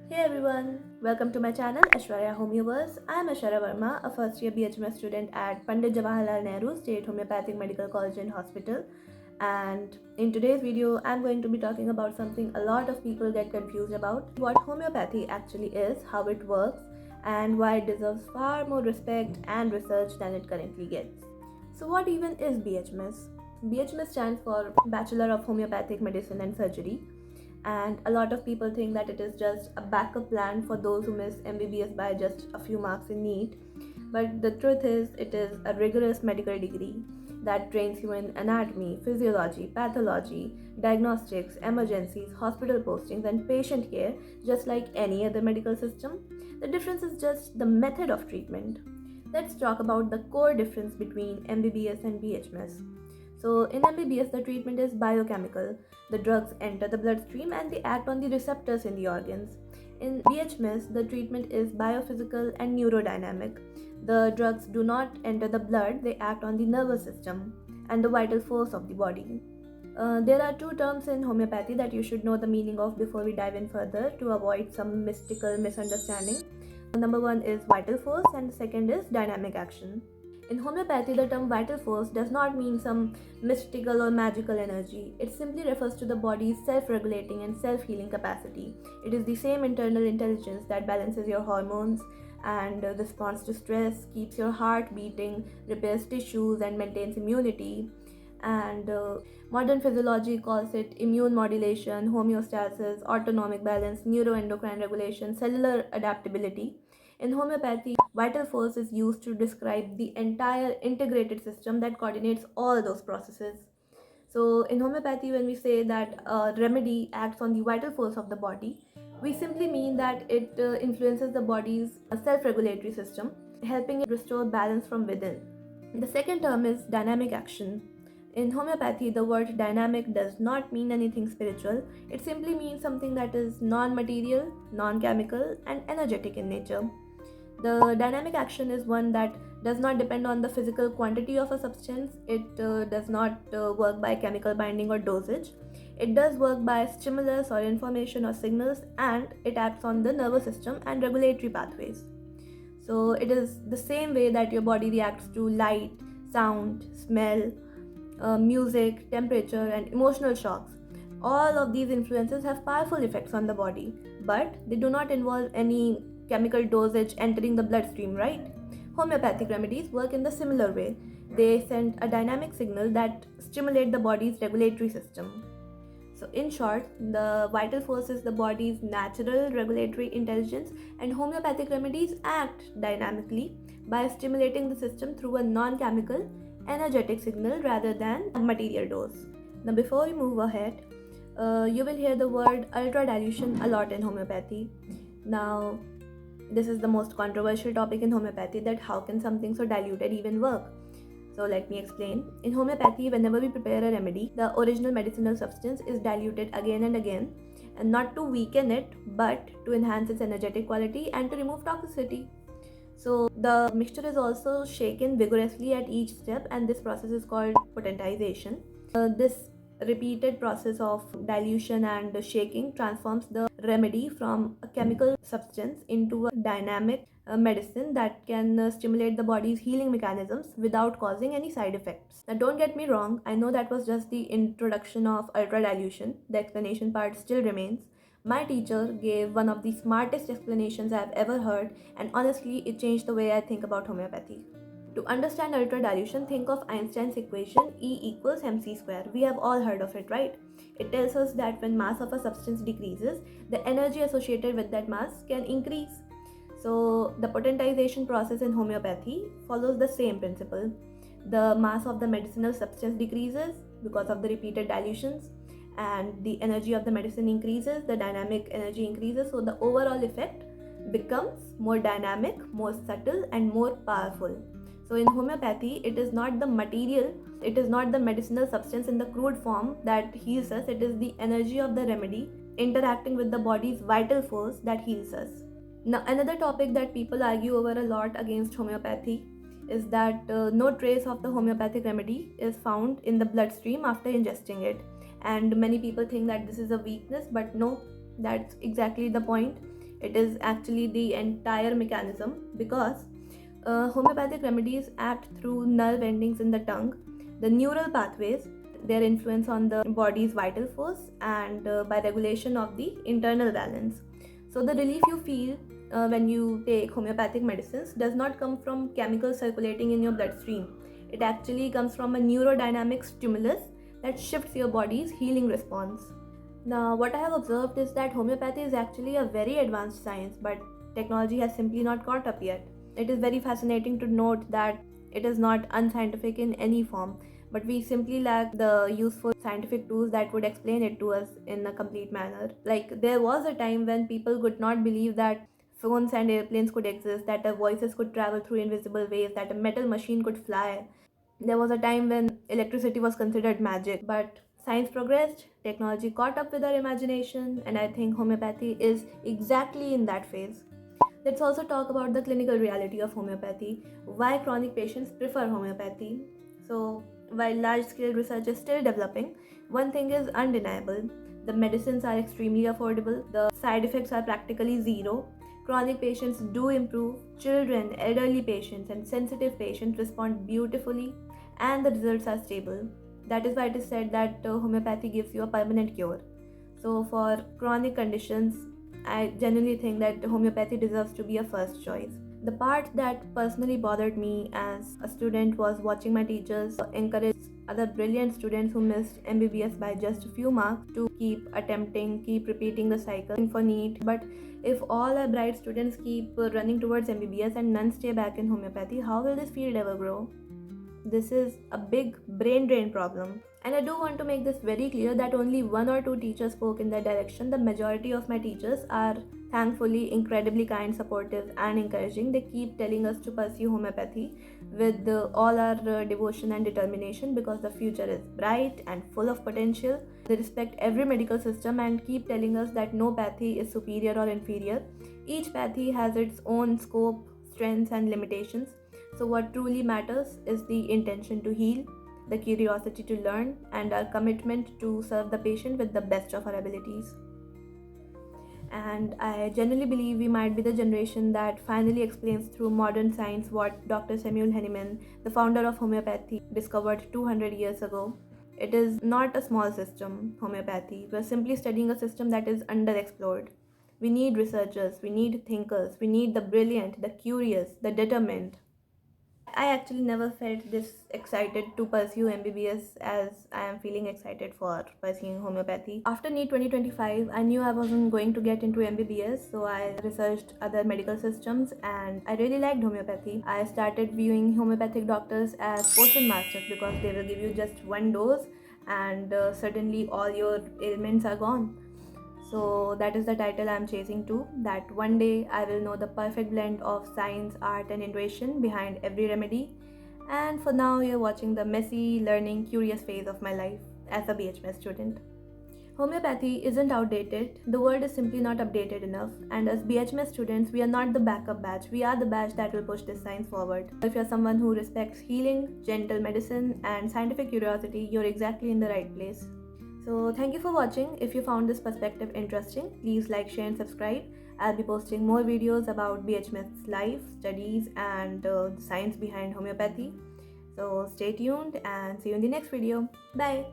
Hey everyone, welcome to my channel Aishwarya Homeoverse. I am Aishwarya Verma, a first year BHMS student at Pandit Jawaharlal Nehru State Homeopathic Medical College and Hospital. And in today's video, I'm going to be talking about something a lot of people get confused about: what homeopathy actually is, how it works, and why it deserves far more respect and research than it currently gets. So, what even is BHMS? BHMS stands for Bachelor of Homeopathic Medicine and Surgery, and a lot of people think that it is just a backup plan for those who miss MBBS by just a few marks in NEET. But the truth is, it is a rigorous medical degree that trains you in anatomy, physiology, pathology, diagnostics, emergencies, hospital postings, and patient care, just like any other medical system. The difference is just the method of treatment. Let's talk about the core difference between MBBS and BHMS. So, in MBBS, the treatment is biochemical. The drugs enter the bloodstream and they act on the receptors in the organs. In BHMS, the treatment is biophysical and neurodynamic. The drugs do not enter the blood, they act on the nervous system and the vital force of the body. There are two terms in homeopathy that you should know the meaning of before we dive in further to avoid some mystical misunderstanding. Number one is vital force, and the second is dynamic action. In homeopathy, the term vital force does not mean some mystical or magical energy. It simply refers to the body's self regulating and self healing capacity. It is the same internal intelligence that balances your hormones and responds to stress, keeps your heart beating, repairs tissues, and maintains immunity. And modern physiology calls it immune modulation, homeostasis, autonomic balance, neuroendocrine regulation, cellular adaptability. In homeopathy, vital force is used to describe the entire integrated system that coordinates all those processes. So, in homeopathy, when we say that a remedy acts on the vital force of the body, we simply mean that it influences the body's self regulatory system, helping it restore balance from within. The second term is dynamic action. In homeopathy, the word dynamic does not mean anything spiritual. It simply means something that is non material, non chemical, and energetic in nature. The dynamic action is one that does not depend on the physical quantity of a substance. It does not work by chemical binding or dosage. It does work by stimulus or information or signals, and it acts on the nervous system and regulatory pathways. So, it is the same way that your body reacts to light, sound, smell, music, temperature, and emotional shocks. All of these influences have powerful effects on the body, but they do not involve any chemical dosage entering the bloodstream, right? Homeopathic remedies work in the similar way. They send a dynamic signal that stimulate the body's regulatory system. So, in short, the vital force is the body's natural regulatory intelligence, and homeopathic remedies act dynamically by stimulating the system through a non chemical, energetic signal rather than a material dose. Now, before we move ahead, you will hear the word ultra-dilution a lot in homeopathy. Now, this is the most controversial topic in homeopathy, that how can something so diluted even work? So let me explain. In homeopathy, whenever we prepare a remedy, the original medicinal substance is diluted again and again, and not to weaken it, but to enhance its energetic quality and to remove toxicity. So the mixture is also shaken vigorously at each step, and this process is called potentization. This repeated process of dilution and shaking transforms the remedy from a chemical substance into a dynamic medicine that can stimulate the body's healing mechanisms without causing any side effects. Now, don't get me wrong, I know that was just the introduction of ultra dilution. The explanation part still remains. My teacher gave one of the smartest explanations I've ever heard, and honestly, it changed the way I think about homeopathy. To understand ultra-dilution, think of Einstein's equation E equals mc square. We have all heard of it, right? It tells us that when mass of a substance decreases, the energy associated with that mass can increase. So, the potentization process in homeopathy follows the same principle. The mass of the medicinal substance decreases because of the repeated dilutions, and the energy of the medicine increases, the dynamic energy increases, so the overall effect becomes more dynamic, more subtle, and more powerful. So, in homeopathy, it is not the material, it is not the medicinal substance in the crude form that heals us, it is the energy of the remedy interacting with the body's vital force that heals us. Now, another topic that people argue over a lot against homeopathy is that no trace of the homeopathic remedy is found in the bloodstream after ingesting it. And many people think that this is a weakness, but no, that's exactly the point. It is actually the entire mechanism, because homeopathic remedies act through nerve endings in the tongue, the neural pathways, their influence on the body's vital force, and by regulation of the internal balance. So the relief you feel when you take homeopathic medicines does not come from chemicals circulating in your bloodstream. It actually comes from a neurodynamic stimulus that shifts your body's healing response. Now, what I have observed is that homeopathy is actually a very advanced science, but technology has simply not caught up yet. It is very fascinating to note that it is not unscientific in any form, but we simply lack the useful scientific tools that would explain it to us in a complete manner. Like, there was a time when people could not believe that phones and airplanes could exist, that our voices could travel through invisible ways, that a metal machine could fly. There was a time when electricity was considered magic, but science progressed, technology caught up with our imagination, and I think homeopathy is exactly in that phase. Let's also talk about the clinical reality of homeopathy, why chronic patients prefer homeopathy. So, while large scale research is still developing, one thing is undeniable: the medicines are extremely affordable, the side effects are practically zero, chronic patients do improve, children, elderly patients, and sensitive patients respond beautifully, and the results are stable. That is why it is said that homeopathy gives you a permanent cure. So, for chronic conditions, I genuinely think that homeopathy deserves to be a first choice. The part that personally bothered me as a student was watching my teachers encourage other brilliant students who missed MBBS by just a few marks to keep attempting, keep repeating the cycle for NEET. But if all our bright students keep running towards MBBS and none stay back in homeopathy, how will this field ever grow? This is a big brain drain problem. And I do want to make this very clear that only one or two teachers spoke in that direction. The majority of my teachers are thankfully incredibly kind, supportive, and encouraging. They keep telling us to pursue homeopathy with all our devotion and determination, because the future is bright and full of potential. They respect every medical system and keep telling us that no pathy is superior or inferior. Each pathy has its own scope, strengths, and limitations. So, what truly matters is the intention to heal, the curiosity to learn, and our commitment to serve the patient with the best of our abilities. And I genuinely believe we might be the generation that finally explains through modern science what Dr. Samuel Hahnemann, the founder of homeopathy, discovered 200 years ago. It is not a small system, homeopathy. We're simply studying a system that is underexplored. We need researchers, we need thinkers, we need the brilliant, the curious, the determined. I actually never felt this excited to pursue MBBS as I am feeling excited for pursuing homeopathy. After NEET 2025, I knew I wasn't going to get into MBBS, so I researched other medical systems and I really liked homeopathy. I started viewing homeopathic doctors as potion masters because they will give you just one dose and suddenly all your ailments are gone. So that is the title I'm chasing to, that one day I will know the perfect blend of science, art, and intuition behind every remedy. And for now, you're watching the messy, learning, curious phase of my life as a BHMS student. Homeopathy isn't outdated, the world is simply not updated enough, and as BHMS students, we are not the backup batch, we are the batch that will push this science forward. If you're someone who respects healing, gentle medicine, and scientific curiosity, you're exactly in the right place. So, thank you for watching. If you found this perspective interesting, please like, share, and subscribe. I'll be posting more videos about BHMS life, studies, and the science behind homeopathy. So, stay tuned and see you in the next video. Bye.